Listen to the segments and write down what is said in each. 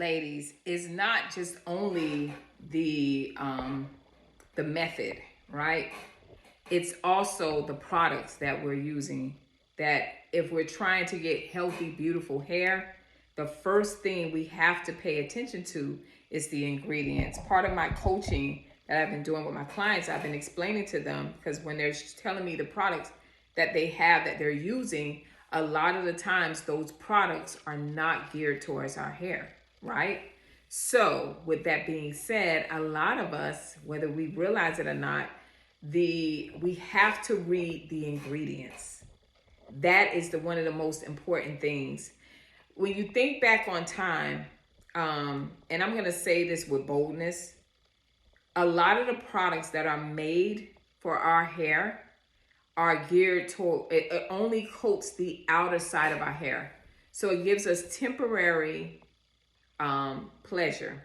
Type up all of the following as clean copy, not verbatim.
ladies, is not just only the method, right? It's also the products that we're using. That if we're trying to get healthy, beautiful hair, the first thing we have to pay attention to is the ingredients. Part of my coaching that I've been doing with my clients, I've been explaining to them, because when they're telling me the products that they have that they're using, a lot of the times those products are not geared towards our hair, right? So with that being said, a lot of us, whether we realize it or not, we have to read the ingredients. That is one of the most important things. When you think back on time, and I'm going to say this with boldness, a lot of the products that are made for our hair are geared toward, it only coats the outer side of our hair. So it gives us temporary pleasure.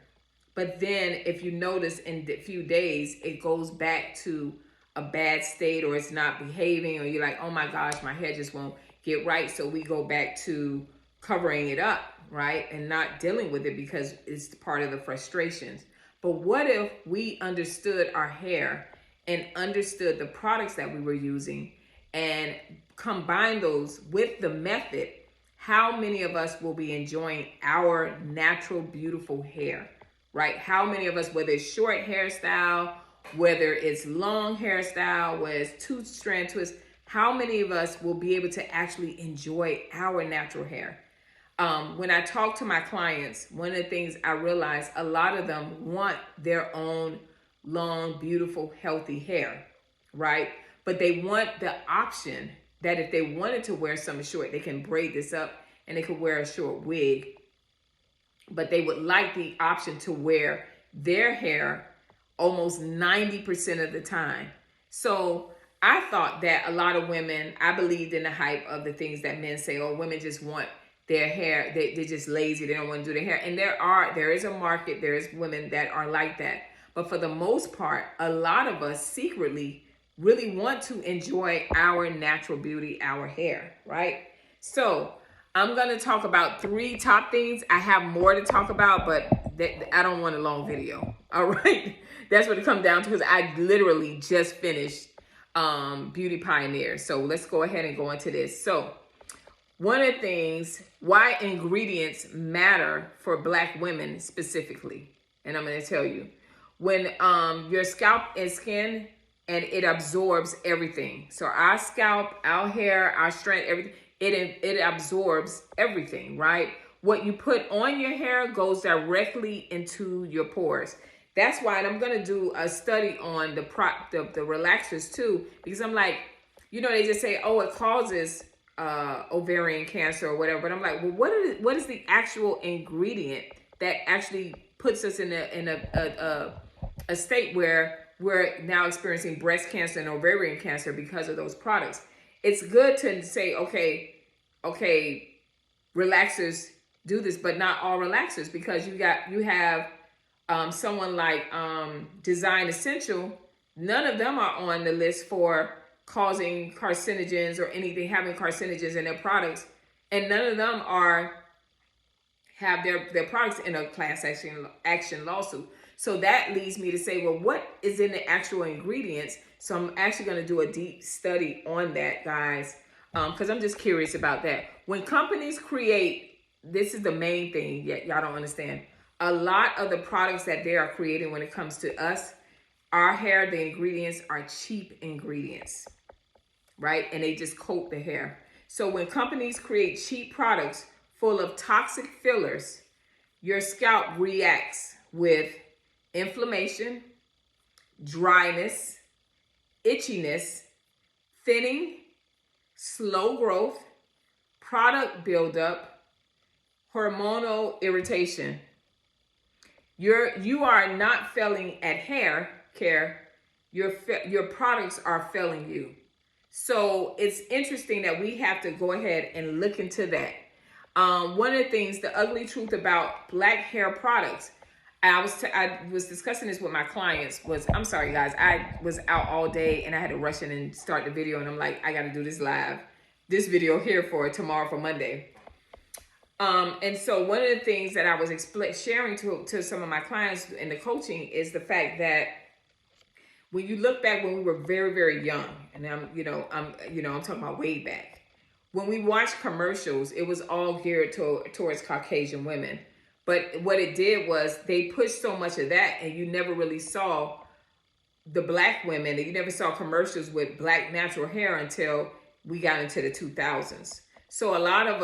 But then if you notice in a few days, it goes back to a bad state, or it's not behaving, or you're like, oh my gosh, my hair just won't get right. So we go back to covering it up, right? And not dealing with it because it's part of the frustrations. But what if we understood our hair and understood the products that we were using and combine those with the method? How many of us will be enjoying our natural, beautiful hair, right? How many of us, whether it's short hairstyle, whether it's long hairstyle, whether it's two-strand twist, how many of us will be able to actually enjoy our natural hair? When I talk to my clients, one of the things I realize, a lot of them want their own long, beautiful, healthy hair, right? But they want the option that if they wanted to wear something short, they can braid this up and they could wear a short wig. But they would like the option to wear their hair almost 90% of the time. So I thought that a lot of women, I believed in the hype of the things that men say, oh, women just want their hair, they're just lazy, they don't want to do their hair. And there is a market, there is women that are like that. But for the most part, a lot of us secretly really want to enjoy our natural beauty, our hair, right? So I'm going to talk about 3 top things. I have more to talk about, but I don't want a long video. All right. That's what it comes down to, because I literally just finished Beautypioneers. So let's go ahead and go into this. So one of the things, why ingredients matter for Black women specifically, and I'm going to tell you. When your scalp and skin, and it absorbs everything. So our scalp, our hair, our strength, everything, it absorbs everything, right? What you put on your hair goes directly into your pores. That's why, and I'm gonna do a study on the relaxers too, because I'm like, they just say, oh, it causes ovarian cancer or whatever. But I'm like, well, what is the actual ingredient that actually puts us in a state where we're now experiencing breast cancer and ovarian cancer because of those products? It's good to say, okay, relaxers do this, but not all relaxers, because you have someone like Design Essential. None of them are on the list for causing carcinogens or anything, having carcinogens in their products, and none of them have their products in a class action lawsuit. So that leads me to say, well, what is in the actual ingredients? So I'm actually going to do a deep study on that, guys, because I'm just curious about that. When companies create, this is the main thing y'all don't understand. A lot of the products that they are creating when it comes to us, our hair, the ingredients are cheap ingredients, right? And they just coat the hair. So when companies create cheap products full of toxic fillers, your scalp reacts with inflammation, dryness, itchiness, thinning, slow growth, product buildup, hormonal irritation. You are not failing at hair care. Your products are failing you. So it's interesting that we have to go ahead and look into that. One of the things, the ugly truth about Black hair products, I was discussing this with my clients, I'm sorry guys, I was out all day and I had to rush in and start the video, and I'm like, I got to do this video here for tomorrow, for Monday. And so one of the things that I was sharing to some of my clients in the coaching is the fact that when you look back when we were very, very young, and I'm talking about way back, when we watched commercials, it was all geared towards Caucasian women. But what it did was they pushed so much of that, and you never really saw the black women, and you never saw commercials with black natural hair until we got into the 2000s. So a lot of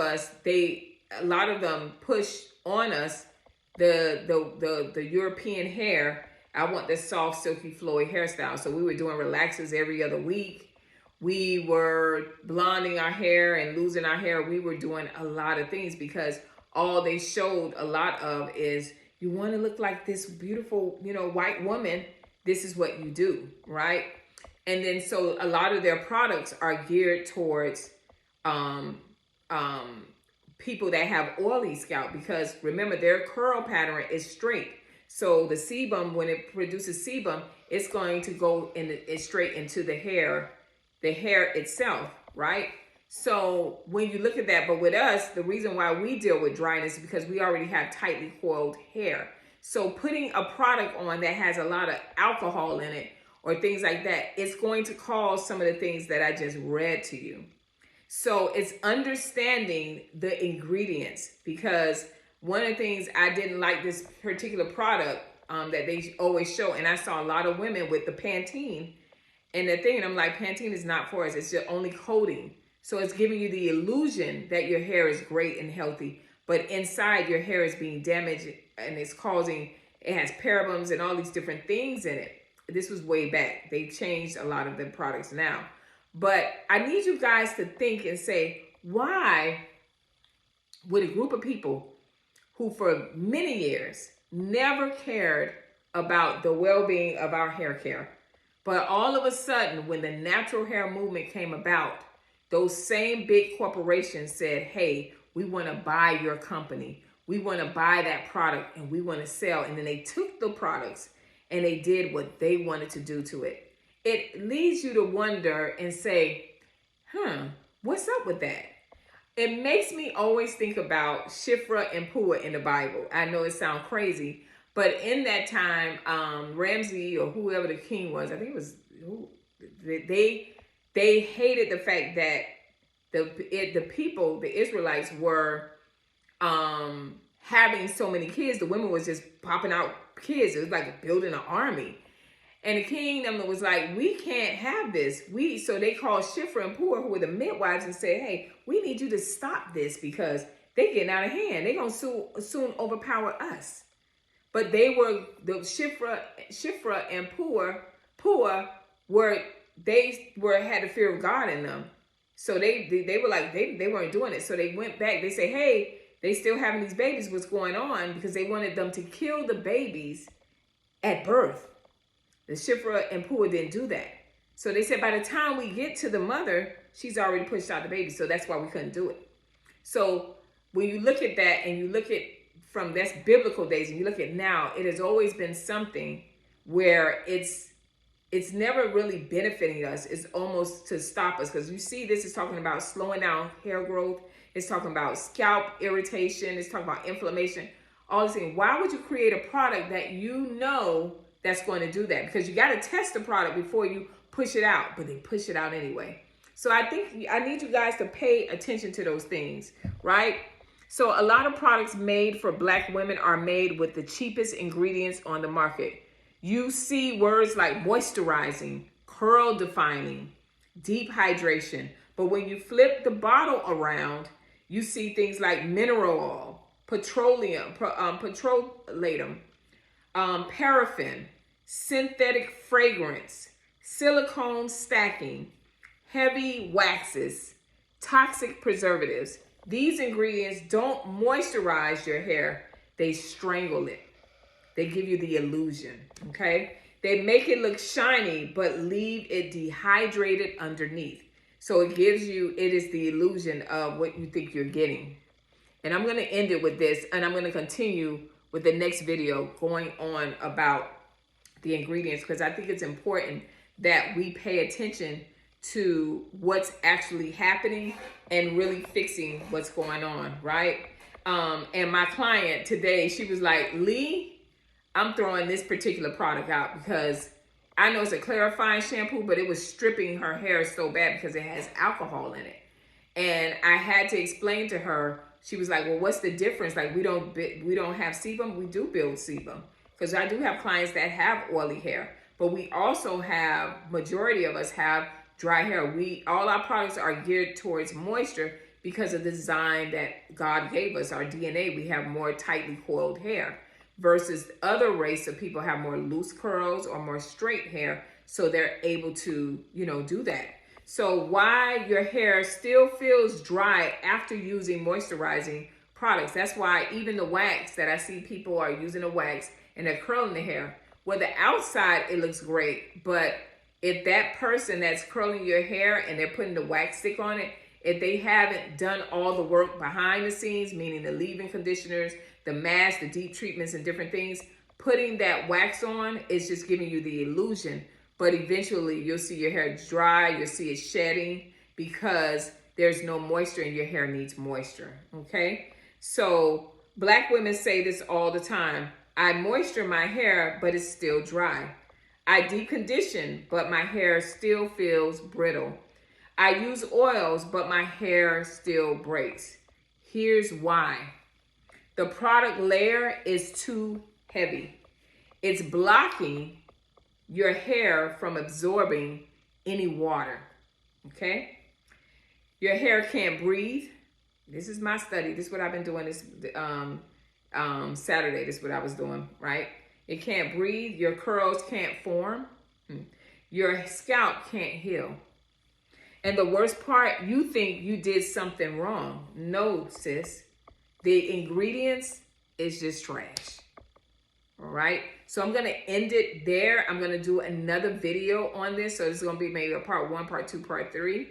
them pushed on us the European hair. I want this soft, silky, flowy hairstyle. So we were doing relaxers every other week. We were blonding our hair and losing our hair. We were doing a lot of things because all they showed a lot of is, you want to look like this beautiful, white woman. This is what you do, right? And then so a lot of their products are geared towards people that have oily scalp, because remember, their curl pattern is straight. So the sebum, when it produces sebum, it's going to go straight into the hair itself, right? So when you look at that, but with us, the reason why we deal with dryness is because we already have tightly coiled hair. So putting a product on that has a lot of alcohol in it or things like that, it's going to cause some of the things that I just read to you. So it's understanding the ingredients, because one of the things I didn't like this particular product that they always show, and I saw a lot of women with the Pantene and the thing, and I'm like, Pantene is not for us. It's just only coating. So it's giving you the illusion that your hair is great and healthy, but inside your hair is being damaged, and it has parabens and all these different things in it. This was way back. They changed a lot of the products now. But I need you guys to think and say, why would a group of people who for many years never cared about the well-being of our hair care, but all of a sudden, when the natural hair movement came about, those same big corporations said, hey, we want to buy your company. We want to buy that product and we want to sell. And then they took the products and they did what they wanted to do to it. It leads you to wonder and say, what's up with that? It makes me always think about Shifra and Puah in the Bible. I know it sounds crazy, but in that time, Ramsey or whoever the king was, I think it was, they hated the fact that the people, the Israelites, were having so many kids. The women was just popping out kids. It was like building an army. And the kingdom was like, we can't have this. So they called Shifra and Puah, who were the midwives, and said, hey, we need you to stop this because they're getting out of hand. They're going to soon overpower us. But the Shifra and Puah had the fear of God in them. So they were like, they weren't doing it. So they went back. They say, hey, they still having these babies. What's going on? Because they wanted them to kill the babies at birth. The Shifra and Puah didn't do that. So they said by the time we get to the mother, she's already pushed out the baby. So that's why we couldn't do it. So when you look at that and you look at from that's biblical days and you look at now, it has always been something where it's never really benefiting us. It's almost to stop us, because you see this is talking about slowing down hair growth. It's talking about scalp irritation. It's talking about inflammation. All these things. Why would you create a product that you know that's going to do that? Because you got to test the product before you push it out, but they push it out anyway. So I think I need you guys to pay attention to those things, right? So a lot of products made for Black women are made with the cheapest ingredients on the market. You see words like moisturizing, curl defining, deep hydration. But when you flip the bottle around, you see things like mineral oil, petroleum, paraffin, synthetic fragrance, silicone stacking, heavy waxes, toxic preservatives. These ingredients don't moisturize your hair. They strangle it. They give you the illusion, okay? They make it look shiny, but leave it dehydrated underneath. So it is the illusion of what you think you're getting. And I'm going to end it with this, and I'm going to continue with the next video going on about the ingredients, because I think it's important that we pay attention to what's actually happening and really fixing what's going on, right? And my client today, she was like, Lee, I'm throwing this particular product out because I know it's a clarifying shampoo, but it was stripping her hair so bad because it has alcohol in it. And I had to explain to her. She was like, well, what's the difference? Like, we don't have sebum. We do build sebum, because I do have clients that have oily hair, but we also have, majority of us have dry hair. All our products are geared towards moisture because of the design that God gave us, our DNA. We have more tightly coiled hair versus other race of people have more loose curls or more straight hair, so they're able to, do that. So why your hair still feels dry after using moisturizing products. That's why even the wax that I see people are using a wax and they're curling the hair. Well, the outside, it looks great, but if that person that's curling your hair and they're putting the wax stick on it, if they haven't done all the work behind the scenes, meaning the leave-in conditioners, the mask, the deep treatments and different things, putting that wax on is just giving you the illusion. But eventually you'll see your hair dry, you'll see it shedding because there's no moisture and your hair needs moisture, okay? So Black women say this all the time. I moisture my hair, but it's still dry. I deep condition, but my hair still feels brittle. I use oils, but my hair still breaks. Here's why. The product layer is too heavy. It's blocking your hair from absorbing any water, okay? Your hair can't breathe. This is my study. This is what I've been doing this Saturday. This is what I was doing, right? It can't breathe. Your curls can't form. Your scalp can't heal. And the worst part, you think you did something wrong. No, sis. The ingredients is just trash. All right. So I'm going to end it there. I'm going to do another video on this. So this is going to be maybe a part 1, part 2, part 3.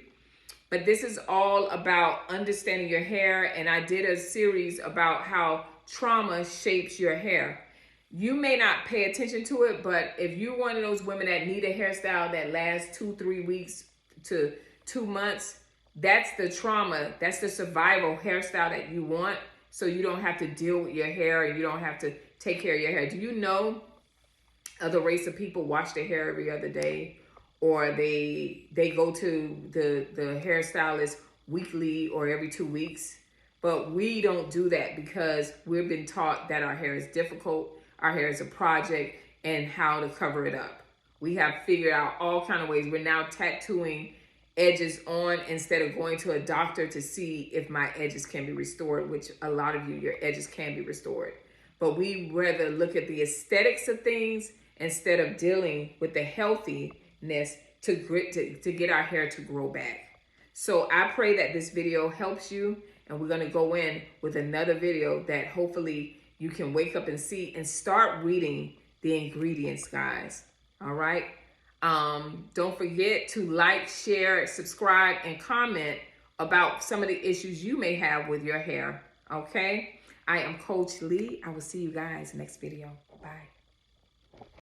But this is all about understanding your hair. And I did a series about how trauma shapes your hair. You may not pay attention to it, but if you're one of those women that need a hairstyle that lasts 2-3 weeks to 2 months, that's the trauma. That's the survival hairstyle that you want. So you don't have to deal with your hair and you don't have to take care of your hair. Do you know other race of people wash their hair every other day, or they go to the hairstylist weekly or every 2 weeks? But we don't do that because we've been taught that our hair is difficult, our hair is a project, and how to cover it up. We have figured out all kind of ways. We're now tattooing edges on instead of going to a doctor to see if my edges can be restored, which a lot of you, your edges can be restored. But we rather look at the aesthetics of things instead of dealing with the healthiness to get our hair to grow back. So I pray that this video helps you, and we're going to go in with another video that hopefully you can wake up and see and start reading the ingredients, guys. All right. Don't forget to like, share, subscribe, and comment about some of the issues you may have with your hair. Okay. I am Coach Lee. I will see you guys next video. Bye.